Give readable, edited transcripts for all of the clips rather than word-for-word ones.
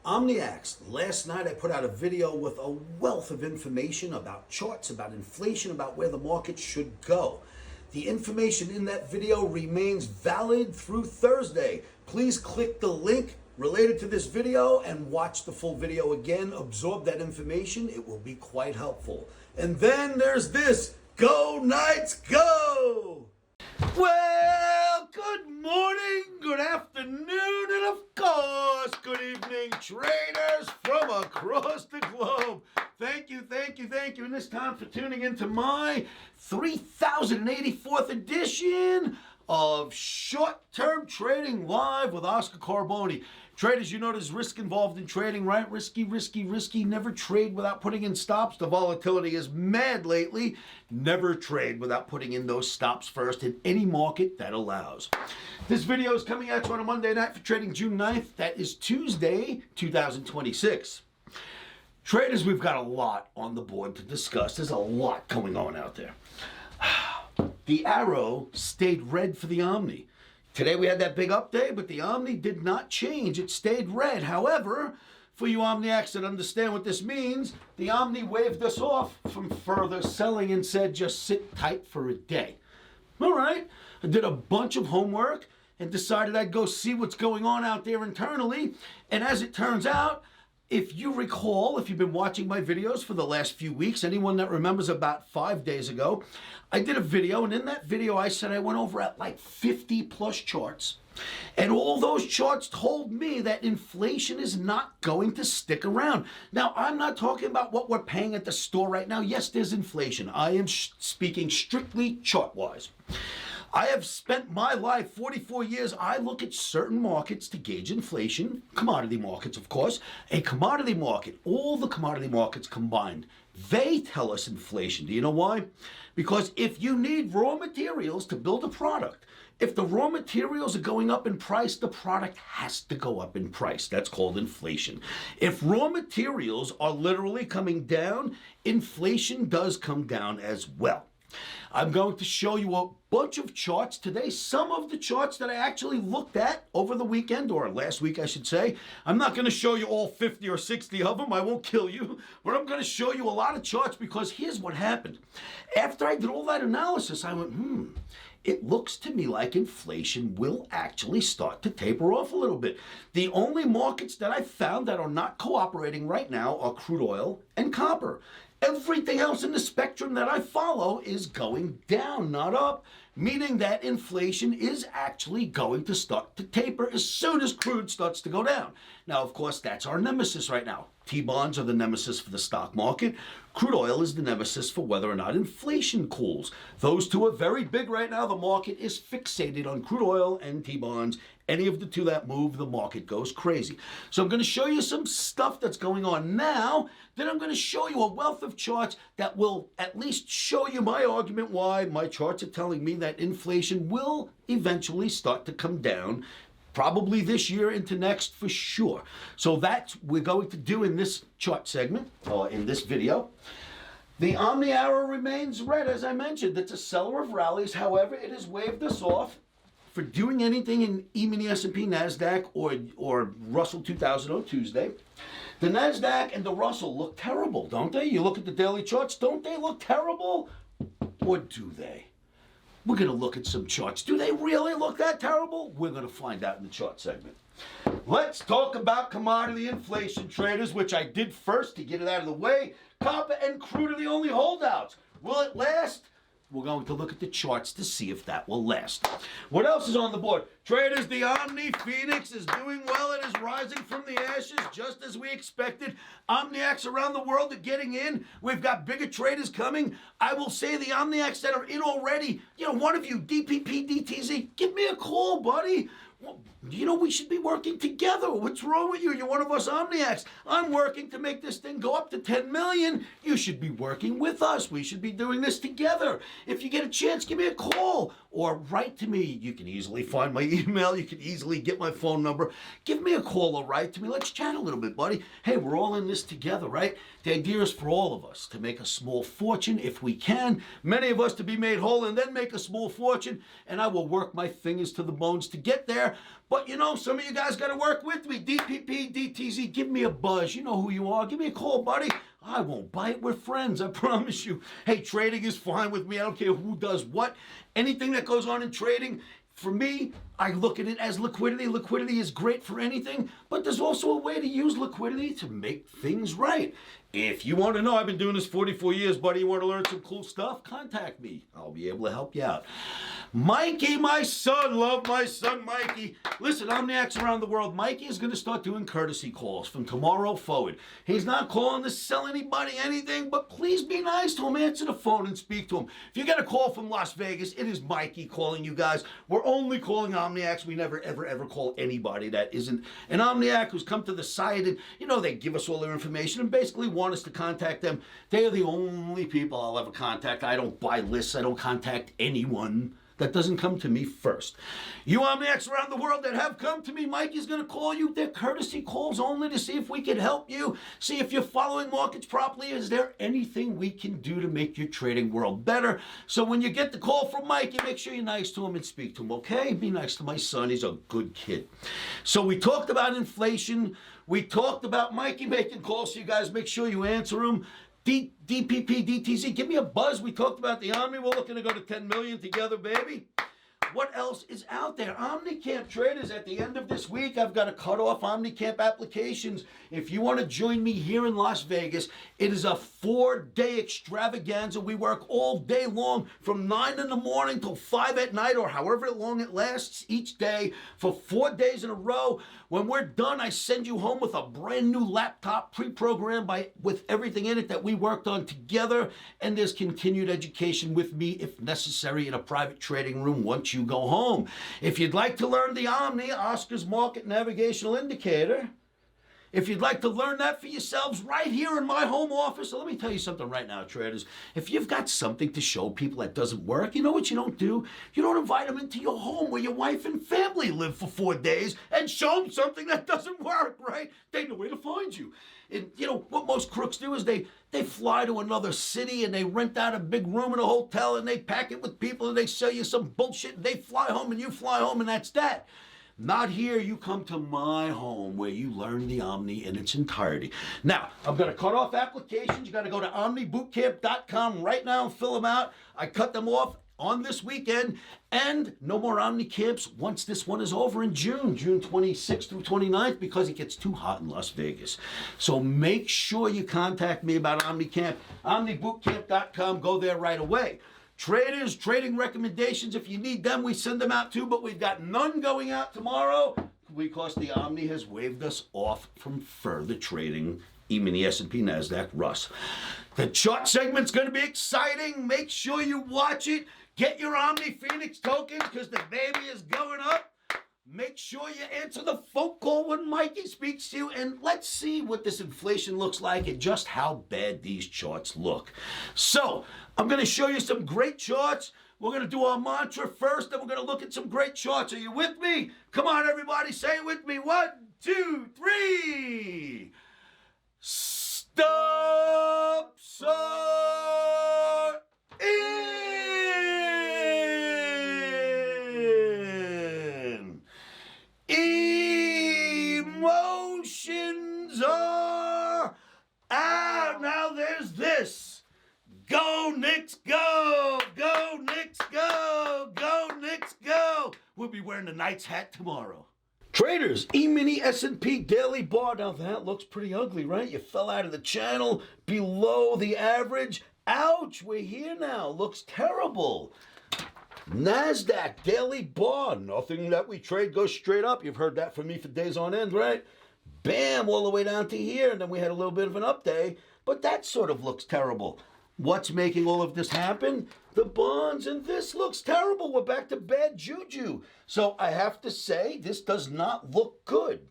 OMNIPHX. Last night I put out a video with a wealth of information about charts, about inflation, about where the market should go. The information in that video remains valid through Thursday. Please click the link related to this video and watch the full video again. Absorb that information. It will be quite helpful. And then there's this. Go Knights, go! Well, good morning, good afternoon, and of course, good evening, traders from across the globe. Thank you, and this time for tuning into my 3084th edition of Short-Term Trading Live with Oscar Carboni. Traders, you know there's risk involved in trading, right? Risky. Never trade without putting in stops. The volatility is mad lately. Never trade without putting in those stops first in any market that allows. This video is coming at you on a Monday night for trading June 9th. That is Tuesday, 2026. Traders, we've got a lot on the board to discuss. There's a lot going on out there. The arrow stayed red for the Omni. Today we had that big update, but the Omni did not change. It stayed red. However, for you OMNIPHX that understand what this means, the Omni waved us off from further selling and said, just sit tight for a day. All right. I did a bunch of homework and decided I'd go see what's going on out there internally. And as it turns out, if you recall, if you've been watching my videos for the last few weeks, anyone that remembers about 5 days ago, I did a video, and in that video I said I went over at like 50 plus charts. And all those charts told me that inflation is not going to stick around. Now, I'm not talking about what we're paying at the store right now. Yes, there's inflation. I am speaking strictly chart-wise. I have spent my life, 44 years, I look at certain markets to gauge inflation, commodity markets, of course. A commodity market, all the commodity markets combined, they tell us inflation. Do you know why? Because if you need raw materials to build a product, if the raw materials are going up in price, the product has to go up in price. That's called inflation. If raw materials are literally coming down, inflation does come down as well. I'm going to show you a bunch of charts today. Some of the charts that I actually looked at over the weekend, or last week I should say. I'm not going to show you all 50 or 60 of them. I won't kill you. But I'm going to show you a lot of charts because here's what happened. After I did all that analysis, I went, it looks to me like inflation will actually start to taper off a little bit. The only markets that I found that are not cooperating right now are crude oil and copper. Everything else in the spectrum that I follow is going down, not up, meaning that inflation is actually going to start to taper as soon as crude starts to go down. Now, of course, that's our nemesis right now. T-bonds are the nemesis for the stock market. Crude oil is the nemesis for whether or not inflation cools. Those two are very big right now. The market is fixated on crude oil and T-bonds. Any of the two that move, the market goes crazy. So I'm going to show you some stuff that's going on now. Then I'm going to show you a wealth of charts that will at least show you my argument why my charts are telling me that inflation will eventually start to come down. Probably this year into next for sure. So that's what we're going to do in this chart segment, or in this video. The Omni arrow remains red, as I mentioned. It's a seller of rallies. However, it has waved us off for doing anything in E-mini S&P, NASDAQ, or Russell 2000 on Tuesday. The NASDAQ and the Russell look terrible, don't they? You look at the daily charts, don't they look terrible? Or do they? We're going to look at some charts. Do they really look that terrible? We're going to find out in the chart segment. Let's talk about commodity inflation, traders, which I did first to get it out of the way. Copper and crude are the only holdouts. Will it last? We're going to look at the charts to see if that will last. What else is on the board? Traders, the OMNIPHOENIX is doing well. It is rising from the ashes just as we expected. OMNIPHX around the world are getting in. We've got bigger traders coming. I will say the OMNIPHX that are in already, one of you, DPP, DTZ, give me a call, buddy. We should be working together. What's wrong with you? You're one of us OMNIPHX. I'm working to make this thing go up to 10 million. You should be working with us. We should be doing this together. If you get a chance, give me a call. or write to me. You can easily find my email. You can easily get my phone number. Give me a call or write to me. Let's chat a little bit, buddy. Hey, we're all in this together, right? The idea is for all of us to make a small fortune if we can. Many of us to be made whole and then make a small fortune. And I will work my fingers to the bones to get there. But you know, some of you guys got to work with me. DPP, DTZ, give me a buzz. You know who you are. Give me a call, buddy. I won't bite. We're friends, I promise you. Hey, trading is fine with me. I don't care who does what. Anything that goes on in trading, for me, I look at it as liquidity. Liquidity is great for anything, but there's also a way to use liquidity to make things right. If you want to know, I've been doing this 44 years, buddy. You want to learn some cool stuff? Contact me. I'll be able to help you out. Mikey, my son, love my son, Mikey. Listen, OMNIPHX around the world. Mikey is going to start doing courtesy calls from tomorrow forward. He's not calling to sell anybody anything, but please be nice to him. Answer the phone and speak to him. If you get a call from Las Vegas, it is Mikey calling you guys. We're only calling OMNIPHX. We never, ever call anybody that isn't an OMNIPHX who's come to the site and, you know, they give us all their information and basically want us to contact them. They are the only people I'll ever contact. I don't buy lists. I don't contact anyone that doesn't come to me first. You OMNIPHX around the world that have come to me, Mikey's going to call you. They're courtesy calls only to see if we can help you, see if you're following markets properly. Is there anything we can do to make your trading world better? So when you get the call from Mikey, make sure you're nice to him and speak to him, okay? Be nice to my son. He's a good kid. So we talked about inflation. We talked about Mikey making calls, so you guys make sure you answer them. DPP, DTZ, give me a buzz. We talked about the Omni. We're looking to go to 10 million together, baby. What else is out there? OmniCamp traders, at the end of this week, I've got to cut off OmniCamp applications. If you want to join me here in Las Vegas, it is a 4-day extravaganza. We work all day long from 9 in the morning till 5 at night or however long it lasts each day for 4 days in a row. When we're done, I send you home with a brand new laptop pre-programmed with everything in it that we worked on together. And there's continued education with me if necessary in a private trading room once you go home. If you'd like to learn the Omni, Oscar's Market Navigational Indicator, if you'd like to learn that for yourselves right here in my home office, so let me tell you something right now, traders. If you've got something to show people that doesn't work, you know what you don't do? You don't invite them into your home where your wife and family live for 4 days and show them something that doesn't work, right? They know where to find you. And you know, what most crooks do is they fly to another city and they rent out a big room in a hotel and they pack it with people and they sell you some bullshit and they fly home and you fly home and that's that. Not here. You come to my home where you learn the Omni in its entirety. Now, I'm going to cut off applications. You got to go to OmniBootcamp.com right now and fill them out. I cut them off on this weekend, and no more Omni camps once this one is over in June 26th through 29th, because it gets too hot in Las Vegas. So make sure you contact me about Omni camp. OmniBootcamp.com. Go there right away. Traders, trading recommendations, if you need them, we send them out too, but we've got none going out tomorrow because the Omni has waved us off from further trading. E-mini, S&P, NASDAQ, Russ. The chart segment's going to be exciting. Make sure you watch it. Get your OMNIPHOENIX tokens because the baby is going up. Make sure you answer the phone call when Mikey speaks to you, and let's see what this inflation looks like and just how bad these charts look. So, I'm going to show you some great charts. We're going to do our mantra first, then we're going to look at some great charts. Are you with me? Come on, everybody, say it with me. 1, 2, 3. Stop, start, in. Emotions are out. Now there's this. Go, Knicks, go. Go, Knicks, go. Go, Knicks, go. We'll be wearing the Knights hat tomorrow. Traders, E-mini S&P daily bar. Now that looks pretty ugly, right? You fell out of the channel, below the average. Ouch, we're here now. Looks terrible. NASDAQ daily bar. Nothing that we trade goes straight up. You've heard that from me for days on end, right? Bam, all the way down to here. And then we had a little bit of an up day. But that sort of looks terrible. What's making all of this happen? The bonds, and this looks terrible. We're back to bad juju. So I have to say, this does not look good.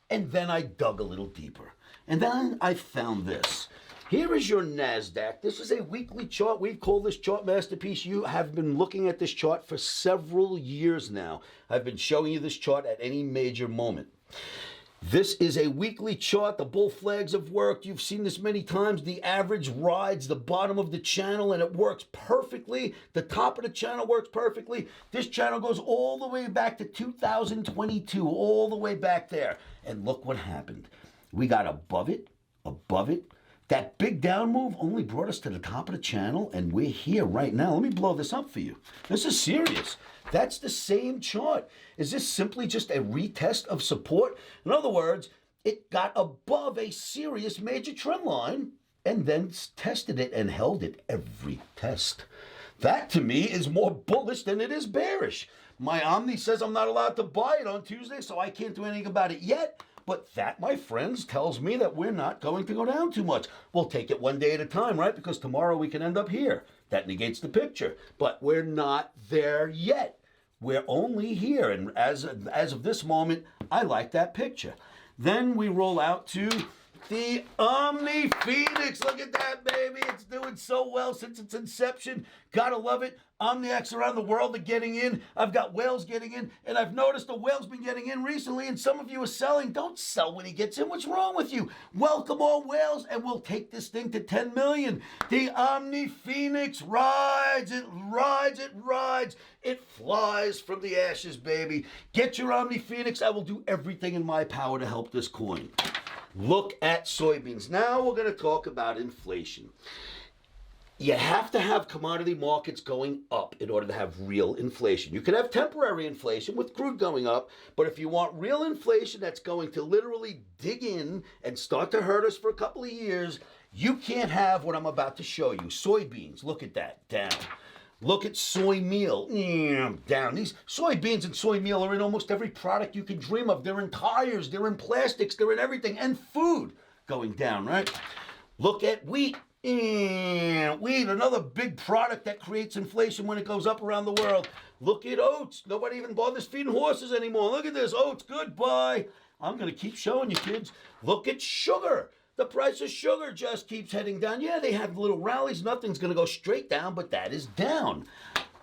And then I dug a little deeper. And then I found this. Here is your NASDAQ. This is a weekly chart. We've called this chart masterpiece. You have been looking at this chart for several years now. I've been showing you this chart at any major moment. This is a weekly chart. The bull flags have worked. You've seen this many times. The average rides the bottom of the channel and it works perfectly. The top of the channel works perfectly. This channel goes all the way back to 2022, all the way back there. And look what happened. We got above it. That big down move only brought us to the top of the channel, and we're here right now. Let me blow this up for you. This is serious. That's the same chart. Is this simply just a retest of support? In other words, it got above a serious major trend line and then tested it and held it every test. That, to me, is more bullish than it is bearish. My Omni says I'm not allowed to buy it on Tuesday, so I can't do anything about it yet. But that, my friends, tells me that we're not going to go down too much. We'll take it one day at a time, right? Because tomorrow we can end up here. That negates the picture. But we're not there yet. We're only here. And as of this moment, I like that picture. Then we roll out to the OMNIPHOENIX. Look at that, baby. It's doing so well since its inception. Gotta love it. OMNIPHX around the world are getting in. I've got whales getting in, and I've noticed the whale's been getting in recently, and some of you are selling. Don't sell when he gets in. What's wrong with you? Welcome all whales, and we'll take this thing to 10 million. The OMNIPHOENIX rides. It rides. It rides. It flies from the ashes, baby. Get your OMNIPHOENIX. I will do everything in my power to help this coin. Look at soybeans. Now we're going to talk about inflation. You have to have commodity markets going up in order to have real inflation. You can have temporary inflation with crude going up, but if you want real inflation that's going to literally dig in and start to hurt us for a couple of years, you can't have what I'm about to show you. Soybeans, look at that, down. Look at soy meal, down. These soybeans and soy meal are in almost every product you can dream of. They're in tires, they're in plastics, they're in everything, and food going down, right? Look at wheat. Wheat, another big product that creates inflation when it goes up around the world. Look at oats. Nobody even bothers feeding horses anymore. Look at this. Oats, goodbye. I'm going to keep showing you, kids. Look at sugar. The price of sugar just keeps heading down. Yeah, they have little rallies. Nothing's going to go straight down, but that is down.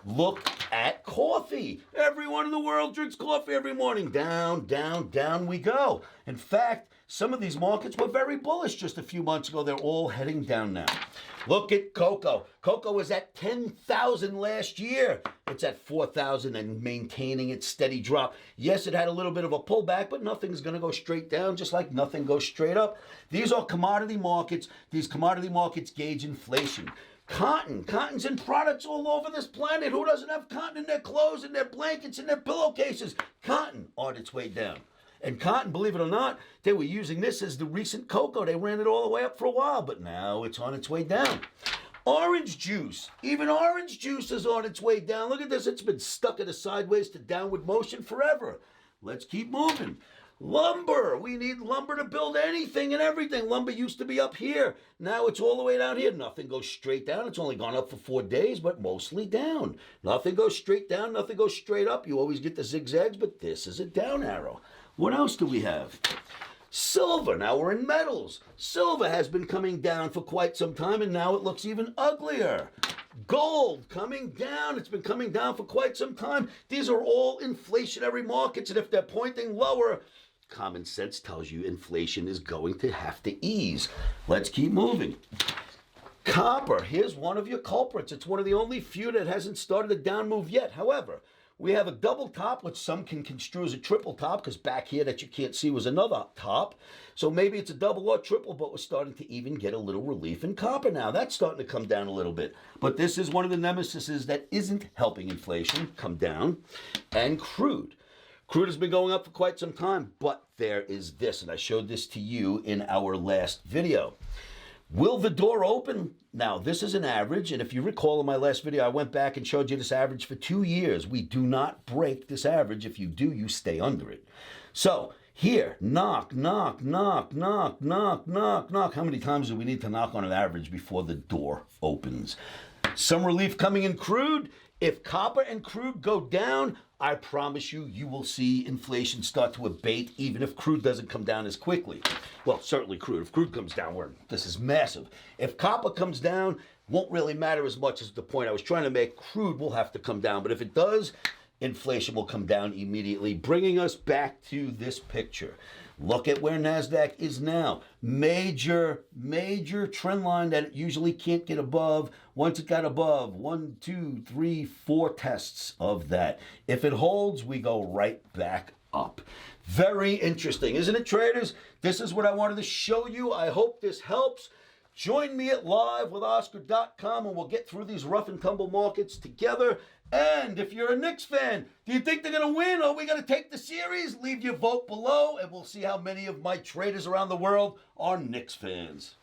Look at coffee. Everyone in the world drinks coffee every morning. Down, down, down we go. In fact, some of these markets were very bullish just a few months ago. They're all heading down now. Look at cocoa. Cocoa was at 10,000 last year. It's at 4,000 and maintaining its steady drop. Yes, it had a little bit of a pullback, but nothing's going to go straight down, just like nothing goes straight up. These are commodity markets. These commodity markets gauge inflation. Cotton. Cotton's in products all over this planet. Who doesn't have cotton in their clothes, in their blankets, in their pillowcases? Cotton on its way down. And cotton, believe it or not, they were using this as the recent cocoa. They ran it all the way up for a while, but now it's on its way down. Orange juice. Even orange juice is on its way down. Look at this. It's been stuck in a sideways to downward motion forever. Let's keep moving. Lumber. We need lumber to build anything and everything. Lumber used to be up here. Now it's all the way down here. Nothing goes straight down. It's only gone up for 4 days, but mostly down. Nothing goes straight down. Nothing goes straight up. You always get the zigzags, but this is a down arrow. What else do we have? Silver. Now we're in metals. Silver has been coming down for quite some time, and now it looks even uglier. Gold coming down. It's been coming down for quite some time. These are all inflationary markets, and if they're pointing lower, common sense tells you inflation is going to have to ease. Let's keep moving. Copper. Here's one of your culprits. It's one of the only few that hasn't started a down move yet. However, we have a double top, which some can construe as a triple top, because back here that you can't see was another top. So maybe it's a double or triple, but we're starting to even get a little relief in copper now. That's starting to come down a little bit. But this is one of the nemesises that isn't helping inflation come down. And crude. Crude has been going up for quite some time, but there is this, and I showed this to you in our last video. Will the door open? Now, this is an average, and if you recall in my last video, I went back and showed you this average for 2 years. We do not break this average. If you do, you stay under it. So, here, knock, knock, knock, knock, knock, knock, knock. How many times do we need to knock on an average before the door opens? Some relief coming in crude. If copper and crude go down, I promise you, you will see inflation start to abate, even if crude doesn't come down as quickly. Well, certainly crude. If crude comes down, this is massive. If copper comes down, won't really matter as much as the point I was trying to make. Crude will have to come down, but if it does, inflation will come down immediately, bringing us back to this picture. Look at where NASDAQ is now. Major trend line that it usually can't get above. Once it got above, 1, 2, 3, 4 tests of that. If it holds, we go right back up. Very interesting, isn't it, traders? This is what I wanted to show you. I hope this helps. Join me at livewithoscar.com and we'll get through these rough and tumble markets together. And if you're a Knicks fan, do you think they're going to win? Or are we going to take the series? Leave your vote below and we'll see how many of my traders around the world are Knicks fans.